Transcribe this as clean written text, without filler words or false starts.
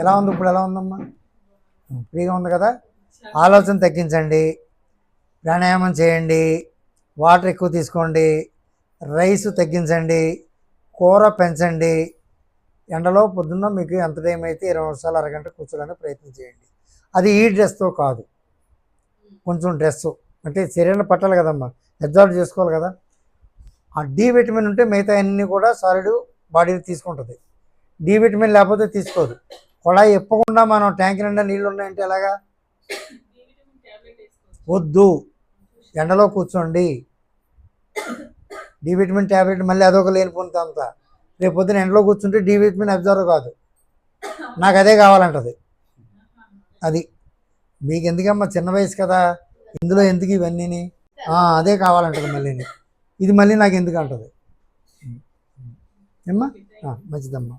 ఎలా ఉంది ఇప్పుడు? ఎలా ఉందమ్మా? ఫ్రీగా ఉంది కదా? ఆలోచన తగ్గించండి, ప్రాణాయామం చేయండి, వాటర్ ఎక్కువ తీసుకోండి, రైస్ తగ్గించండి, కూర పెంచండి. ఎండలో పొద్దున్న మీకు ఎంత టైం అయితే 20 నిమిషాలు అరగంట కూర్చోడానికి ప్రయత్నం చేయండి. అది ఈ డ్రెస్తో కాదు, కొంచెం డ్రెస్సు అంటే శరీరం పట్టాలి కదమ్మా, అబ్జర్వ్ చేసుకోవాలి కదా. ఆ డి విటమిన్ ఉంటే మిగతా అన్నీ కూడా సాలిడ్ బాడీ తీసుకుంటుంది. డి విటమిన్ లేకపోతే తీసుకోదు. కొళాయి ఇప్పకుండా మనం ట్యాంక్ నిండా నీళ్ళు ఉన్నాయంటే ఎలాగా? వద్దు, ఎండలో కూర్చోండి. డి విటమిన్ ట్యాబ్లెట్ మళ్ళీ అదొక లేనిపోతుంది అంతా. రేపు పొద్దున ఎండలో కూర్చుంటే డి విటమిన్ అబ్జర్వ్ కాదు, నాకు అదే కావాలంటది. అది మీకు ఎందుకమ్మా, చిన్న వయసు కదా, ఇందులో ఎందుకు ఇవన్నీ? అదే కావాలంటది మళ్ళీ. ఇది మళ్ళీ నాకు ఎందుకు అంటది. ఏమ్మా? మంచిదమ్మా.